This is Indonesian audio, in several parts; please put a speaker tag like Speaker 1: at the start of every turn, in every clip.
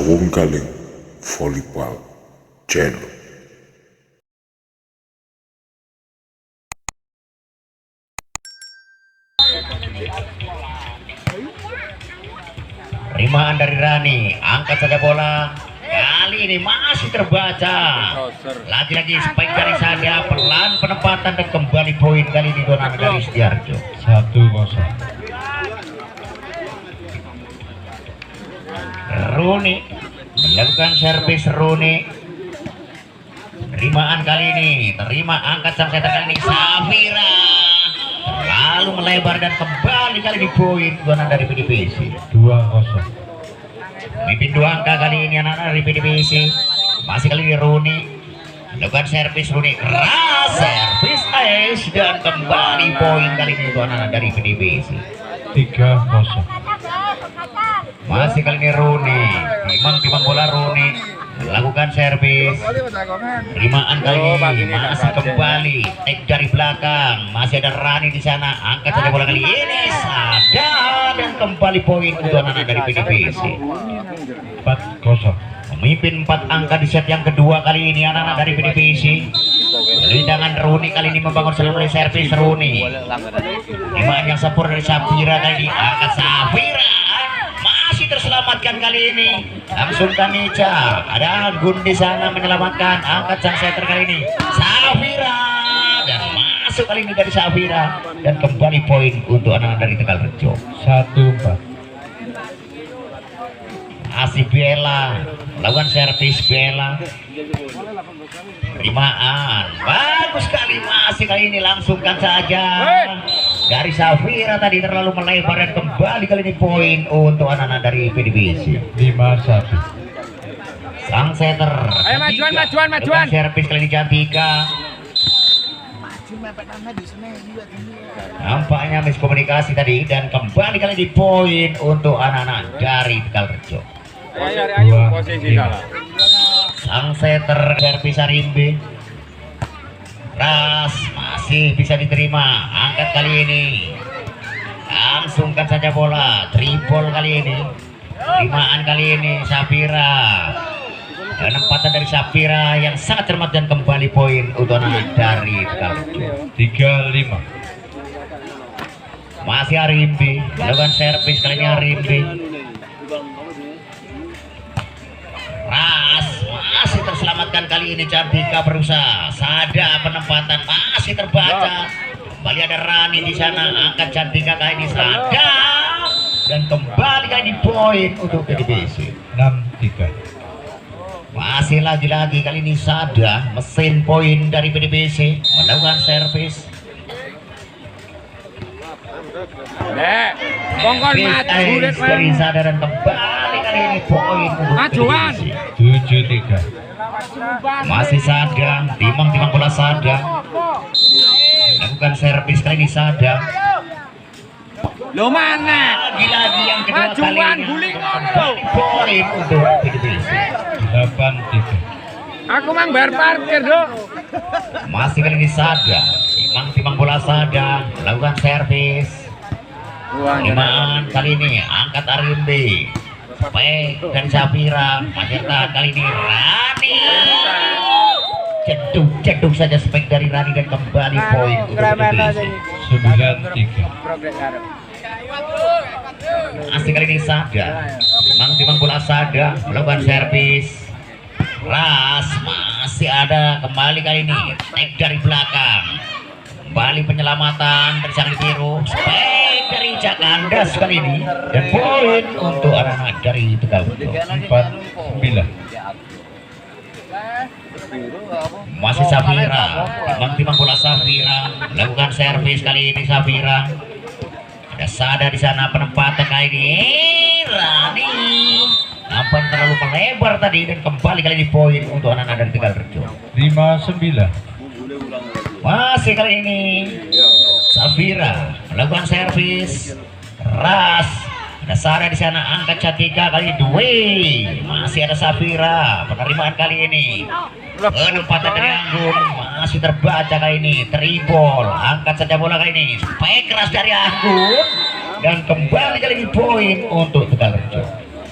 Speaker 1: Wongkaleng Volleyball Channel.
Speaker 2: Terimaan dari Rani, angkat saja bola. Kali ini masih terbaca. Lagi-lagi spike dari Saga, pelan penempatan dan kembali poin kali ini Donan dari Setiarjo.
Speaker 3: 1-0.
Speaker 2: Runi melakukan servis. Runi terimaan kali ini, terima angkat sang setter kali ini Safira, lalu melebar dan kembali kali ini poin Donan dari PDBC.
Speaker 3: 2-0.
Speaker 2: Mimpin 2 angka kali ini anak-anak dari PDBC. Masih kali ini Runi melakukan servis. Runi keras, servis ace dan kembali poin kali ini untuk anak-anak dari PDBC.
Speaker 3: 3-0.
Speaker 2: Masih kali ini Runi timang bola. Runi melakukan servis. Terimaan kali ini masih kembali take dari belakang. Masih ada Rani di sana, angkat saja bola kali ini sadar dan kembali poin untuk anak-anak dari PDBC.
Speaker 3: 4-0.
Speaker 2: Memimpin 4 angka di set yang kedua kali ini anak-anak dari PDBC. Melalui tangan Runi kali ini membangun seluruh servis. Runi terimaan yang sempurna dari Safira kali ini, angkat Safira masih terselamatkan kali ini. Langsung Kanica, ada Gun di sana menyelamatkan, angkat sang setter kali ini Safira dan masuk kali ini dari Safira dan kembali poin untuk anak-anak dari Tegal Rejo.
Speaker 3: 1-4.
Speaker 2: Masih Bella melakukan servis. Bella terimaan bagus sekali, masih kali ini langsungkan saja dari Safira, tadi terlalu melebar dan kembali kali ini poin untuk anak-anak dari PDBC.
Speaker 3: 5-1.
Speaker 2: Sang setter
Speaker 4: Ayo majuan.
Speaker 2: servis kali ini Cantika. Nampaknya miskomunikasi tadi dan kembali kali ini poin untuk anak-anak dari Tegal Rejo.
Speaker 4: Ayo posisi salah.
Speaker 2: Sang setter servis Arimbe ras masih bisa diterima, angkat kali ini langsungkan saja bola, triple kali ini. Terimaan kali ini Safira, penempatan dari Safira yang sangat cermat dan kembali poin untuk anak dari Tegal Rejo.
Speaker 3: 3-5.
Speaker 2: Masih Arimbe melakukan servis kali ini. Arimbe ras masih terselamatkan kali ini. Cantika berusaha, Sada penempatan masih terbaca. Kembali ada Rani di sana, angkat Cantika kali ini Sada dan kembali kali ini poin untuk PDBC.
Speaker 3: 6-3.
Speaker 2: Masih lagi-lagi kali ini Sada, mesin poin dari PDBC melakukan servis.
Speaker 4: Nek, kongkon maju
Speaker 2: Dari Sada dan kembali kali ini poin untuk
Speaker 4: Majuan.
Speaker 2: PDBC.
Speaker 3: 7-3.
Speaker 2: Masih Sada, timang bola Sada lakukan servis kali ini Sada.
Speaker 4: Lo mana?
Speaker 2: Lagi-lagi yang kedua
Speaker 4: Majuan,
Speaker 2: kalinya
Speaker 4: guling
Speaker 2: kembali poin untuk PDBC.
Speaker 3: 8-3.
Speaker 4: Aku mang bayar parkir, Dok.
Speaker 2: Masih kali ini Sada, timang bola Sada melakukan servis. Terimaan kali ini angkat Arimbe, spek dan Safira, menyerta kali ini Rani. Ceduk saja spek dari Rani dan kembali poin untuk PDBC.
Speaker 3: 9-3.
Speaker 2: Masih kali ini Sada, timang bola Sada melakukan servis. Ras masih ada, kembali kali ini take dari belakang, kembali penyelamatan dari sang biru, spek dari Cakandas kali ini dan poin untuk anak-anak dari Tegal Rejo.
Speaker 3: 4-9.
Speaker 2: Masih Safira, timang bola Safira melakukan servis kali ini. Safira ada Sada di sana, penempatan kali ini Rani nampak terlalu melebar tadi dan kembali kali ini poin untuk anak-anak dari Tegal Rejo.
Speaker 3: 5-9.
Speaker 2: Masih kali ini Safira melakukan servis. Ras ada Sada di sana, angkat Cantika kali ini Dwi. Masih ada Safira, penerimaan kali ini penempatan dari Anggun masih terbaca kali ini. Tribol, angkat saja bola kali ini, spek keras dari Anggun dan kembali kali ini poin untuk Tegal Rejo.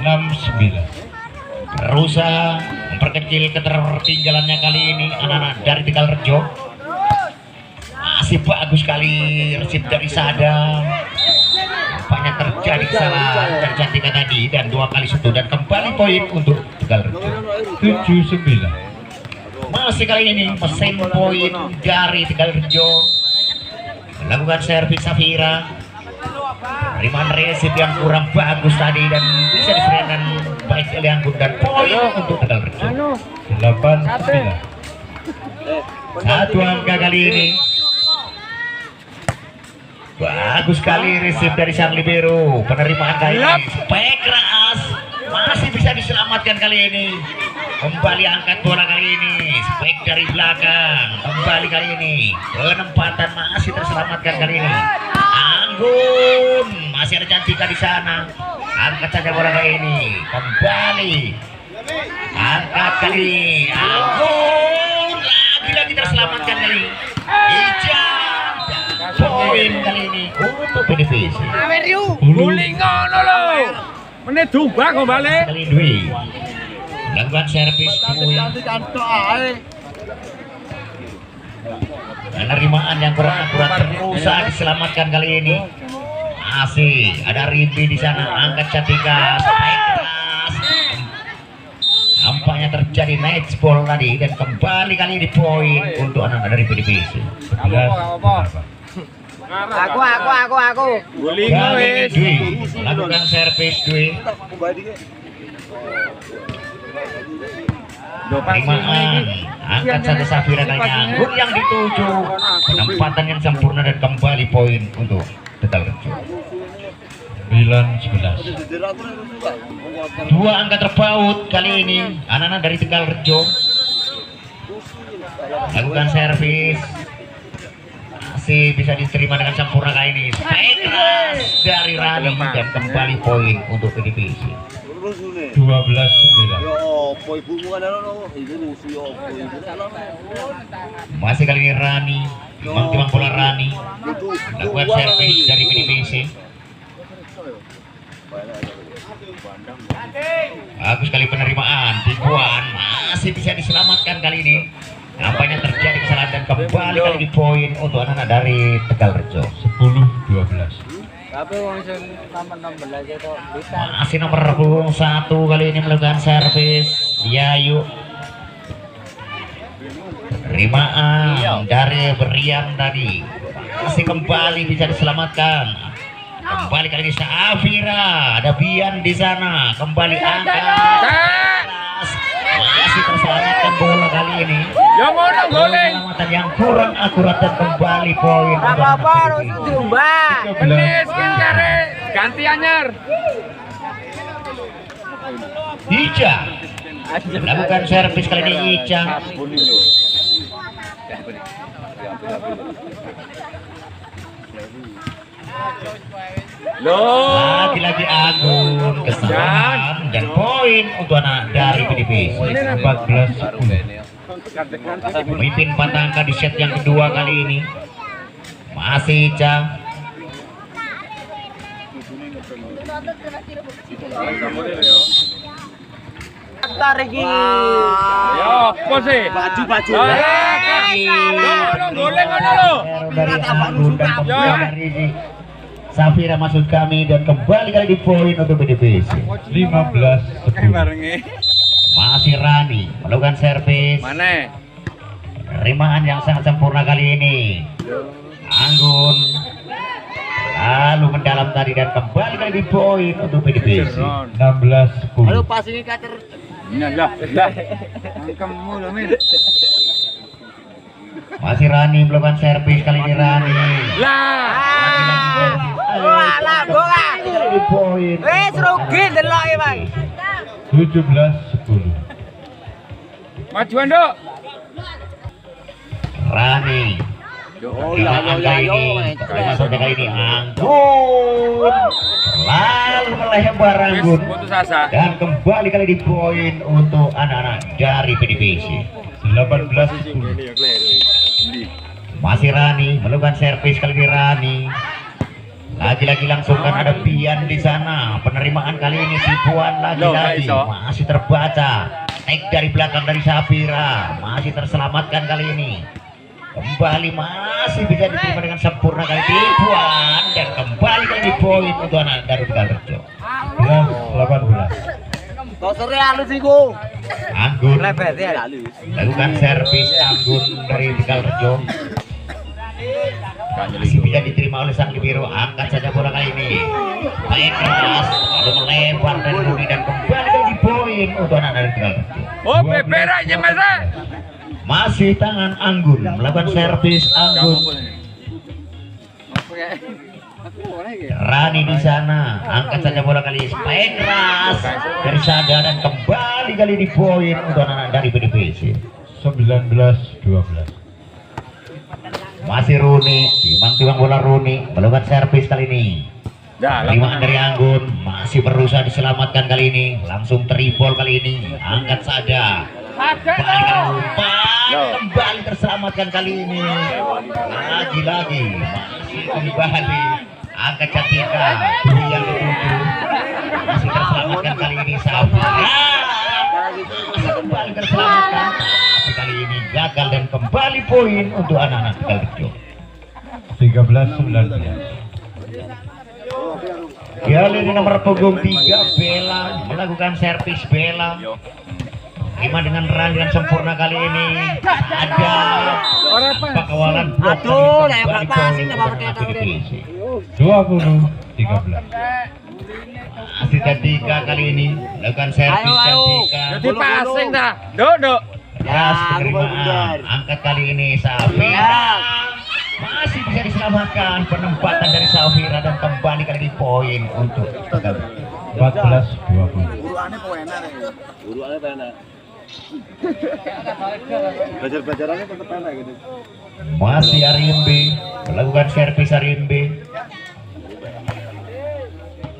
Speaker 3: 6-9.
Speaker 2: Rusa memperkecil ketertinggalannya kali ini anak-anak dari Tegal Rejo. Masih bagus sekali resip dari Sada. Nampaknya terjadi kesalahan dari Cantika tadi dan 2 kali sentuh dan kembali poin untuk Tegal Rejo.
Speaker 3: 7-9.
Speaker 2: Masih kali ini mesin poin dari Tegal Rejo. Melakukan servis Safira. Penerimaan resip yang kurang bagus tadi dan bisa diserahkan baik oleh Anggun dan poin untuk Tegal Rejo.
Speaker 3: 8-9.
Speaker 2: Satu angka kali ini. Bagus sekali resip dari sang libero. Penerimaan kali ini spek keras masih bisa diselamatkan kali ini. Kembali angkat bola kali ini, spek dari belakang. Kembali kali ini, penempatan masih terselamatkan kali ini. Anggun masih ada Cantika di sana. Angkat saja bola kali ini. Kembali angkat kali ini. Anggun lagi-lagi terselamatkan kali ini. Ijam poin kali ini untuk PDPC.
Speaker 4: Guling ngono lho. Meneh dumbak kok balik.
Speaker 2: Kali Dwi melakukan servis Dwi. Penerimaan yang kurang akurat berusaha diselamatkan kali ini. Masih ada Rinti di sana. Angkat Cantika spek keras. Nampaknya terjadi night ball tadi dan kembali kali ini poin untuk anak-anak dari PDPC.
Speaker 3: 11-8.
Speaker 4: Aku. Guling
Speaker 2: Kali
Speaker 4: wis.
Speaker 2: Dwi melakukan servis Dwi. Penerimaan angkat satu Safira kali ini. Anggun yang dituju. Penempatan yang sempurna dan kembali poin untuk Tegal Rejo.
Speaker 3: 9-11.
Speaker 2: 2 angka terpaut kali ini anak-anak dari Tegal Rejo. Lakukan servis masih bisa diterima dengan sempurna kali ini. Spek keras dari Rani dan kembali poin untuk PDPC.
Speaker 3: 12-9.
Speaker 2: Masih kali ini Rani timang bola Rani lakukan servis dari PDPC. Bagus sekali penerimaan, tipuan masih bisa diselamatkan kali ini. Nampaknya terjadi kesalahan dan kembali kali di poin untuk anak-anak dari Tegal Rejo.
Speaker 3: 10-12.
Speaker 2: Masih nomor 21 kali ini melakukan servis Yayu. Penerimaan dari Beriam tadi masih kembali bisa diselamatkan. Kembali kali ini Safira, ada Bian di sana. Kembali angkat. Masih terselamatkan bola kali ini.
Speaker 4: Ya ngono goleng.
Speaker 2: Penyelamatan yang kurang akurat dan kembali poin.
Speaker 4: Apa-apa harus diumbah. Menis kan kare ganti anyar.
Speaker 2: Ica melakukan servis kali ini Ica.
Speaker 4: Loh.
Speaker 2: Lagi-lagi Agung kesalahan dan poin untuk anak dari PDPC.
Speaker 3: 14-10.
Speaker 2: Memimpin 4 angka di set yang kedua kali ini. Masih Ica.
Speaker 4: Ya apa sih? Baju. Goleng ngono lho.
Speaker 2: Dari Agung dan kembali Safira maksud kami dan kembali kali di poin untuk PDPC.
Speaker 3: 15-10.
Speaker 2: Masih Rani melakukan servis.
Speaker 4: Mana?
Speaker 2: Penerimaan yang sangat sempurna kali ini. Anggun lalu mendalam tadi dan kembali kali di poin untuk PDPC.
Speaker 3: 16-10.
Speaker 4: pas ini kater. Lah. Kamu lho, Min.
Speaker 2: Masih Rani melakukan servis kali ini Rani.
Speaker 4: Lah.
Speaker 2: Lah bola. Di poin.
Speaker 4: Wis rugi delok e, Bang.
Speaker 3: 17-10.
Speaker 2: Majuan dok. Rani. Kali ini Anggun lalu melebar Anggun dan kembali kali di poin untuk anak-anak dari PDPC.
Speaker 3: 18-10.
Speaker 2: Masih Rani melakukan servis kali ini Rani Lagi-lagi langsung kan ada Pian di sana. Penerimaan kali ini si Puan lagi-lagi masih terbaca. Take dari belakang dari Safira, masih terselamatkan kali ini. Kembali masih bisa diterima dengan sempurna kali ini Puan, dan kembali kali di poin untuk anak dari Tegalrejo.
Speaker 3: 18.
Speaker 2: Anggun lakukan servis Anggun dari Tegalrejo. Masih bisa diterima oleh sang biru. Angkat saja bola kali ini. Main keras, lalu melebar dan Rudi, dan kembali di poin untuk anak dari Tegalrejo.
Speaker 4: Oh, beberaknya masa.
Speaker 2: Masih tangan Anggun melakukan servis Anggun. Rani di sana, angkat saja bola kali ini. Main keras dari Sada, dan kembali kali di poin untuk anak dari PDPC.
Speaker 3: 19-12.
Speaker 2: Masih Runi, timbang-timbang bola Runi melakukan servis kali ini. Terima dari Anggun, masih berusaha diselamatkan kali ini. Langsung tripol kali ini, angkat saja. Kembali terselamatkan kali ini. Lagi-lagi masih kembali angkat Catika yang ketujuh, masih terselamatkan kali ini. Safira masih kembali terselamatkan, tapi kali ini gagal dan kembali poin untuk anak-anak Tegalrejo.
Speaker 3: 13-19.
Speaker 2: Kali ini nomor punggung 3 Bella melakukan servis. Bella terima dengan Ran dengan sempurna kali ini. Ada pakawalan blok.
Speaker 3: 20-13.
Speaker 2: Masih Catika kali ini melakukan servis. Catika
Speaker 4: Jadi passing dah. Duduk.
Speaker 2: penerimaan. Angkat kali ini Safira masih bisa diselamatkan. Penempatan dari Safira, dan kembali kali ini poin untuk Tegalrejo.
Speaker 3: 14-20.
Speaker 5: Belajar-belajarannya tetap enak gitu.
Speaker 2: Masih Arimbe melakukan servis. Arimbe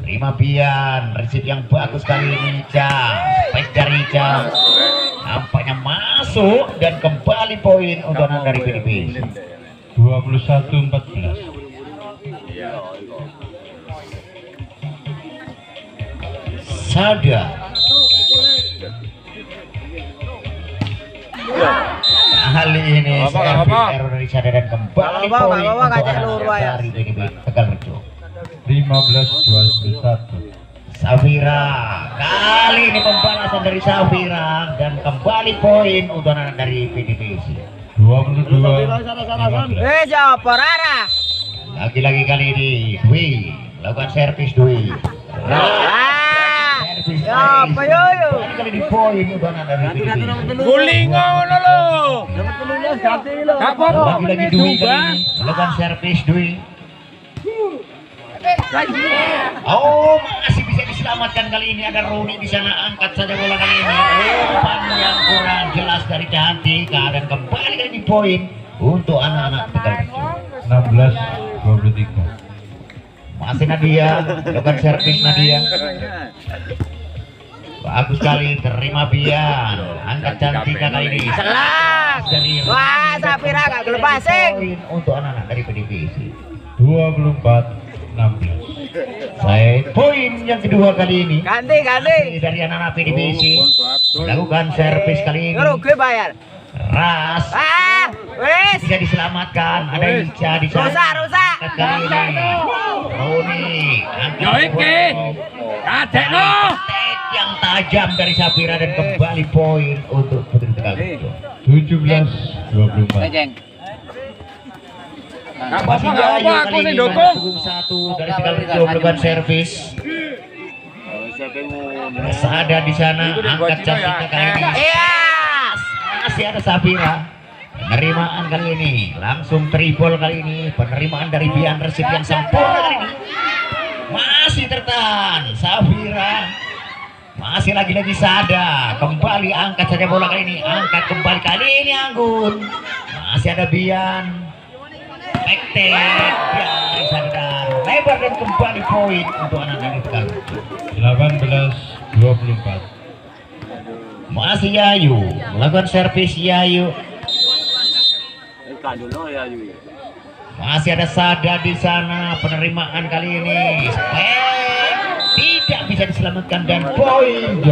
Speaker 2: terima Pian, resip yang bagus kali ini. Spike dari nampaknya masuk, dan kembali poin untuk anak dari PDP.
Speaker 3: 21-14.
Speaker 2: Sada kali ini servis error dari Sada, dan kembali poin untuk anak dari PDP Tegalrejo.
Speaker 3: 15-21.
Speaker 2: Safira kali ini pembalasan dari Safira, dan kembali poin untuk anak dari PDPC.
Speaker 3: 22-15.
Speaker 4: Siapa Rara?
Speaker 2: Lagi-lagi kali ini Dwi lakukan servis. Dwi servis
Speaker 4: Siapa yoyo?
Speaker 2: kali di poin untuk anak dari PDPC.
Speaker 4: Guling ngono lo. Gak apa-apa.
Speaker 2: Lagi-lagi Dwi kali ini melakukan servis. Dwi masih bisa diselamatkan kali ini. Ada Roni di sana, angkat saja bola kali ini. Umpan yang kurang jelas dari Cantika, dan kembali kali di poin untuk anak-anak Tegalrejo.
Speaker 3: 16-23.
Speaker 2: Masih Nadia lakukan servis. Nadia bagus sekali, terima Bian, angkat Cantika kali ini.
Speaker 4: Selas.
Speaker 2: Dari
Speaker 4: Wah, Safira gak kelepasin.
Speaker 2: poin untuk anak-anak dari PDPC.
Speaker 3: 24-16.
Speaker 2: Saya poin yang kedua kali ini
Speaker 4: Ganti.
Speaker 2: dari anak-anak PDPC. Lakukan servis kali ini.
Speaker 4: Rugi bayar.
Speaker 2: Ras
Speaker 4: Wes.
Speaker 2: bisa diselamatkan. Ada Ica di sana.
Speaker 4: Rusak.
Speaker 2: Angkat kali ini Roni, angkat
Speaker 4: Yo iki. Kadekno.
Speaker 2: yang tajam dari Safira, dan kembali poin untuk Putri Tegalrejo.
Speaker 3: 17-24.
Speaker 4: Gak
Speaker 2: Masih
Speaker 4: apa-apa,
Speaker 2: Yayu
Speaker 4: aku
Speaker 2: kali
Speaker 4: nih
Speaker 2: ini
Speaker 4: dukung.
Speaker 2: punggung 1 dari Tegalrejo melakukan servis. Ada di sana, angkat Cantika kali ini.
Speaker 4: Iya.
Speaker 2: Masih ada Safira. Penerimaan kali ini langsung triple kali ini. Penerimaan dari Bian, resip yang sempurna kali ini. Masih tertahan Safira. Masih lagi-lagi Sada. Kembali angkat saja bola kali ini. Angkat kembali kali ini Anggun. Masih ada Bian. Ektek dari Sada. Lebar, dan kembali poin untuk anak-anak Tegalrejo.
Speaker 3: 18-24.
Speaker 2: Masih Yayu melakukan servis. Yayu Masih ada Sada di sana. Penerimaan kali ini tidak bisa diselamatkan dan poin.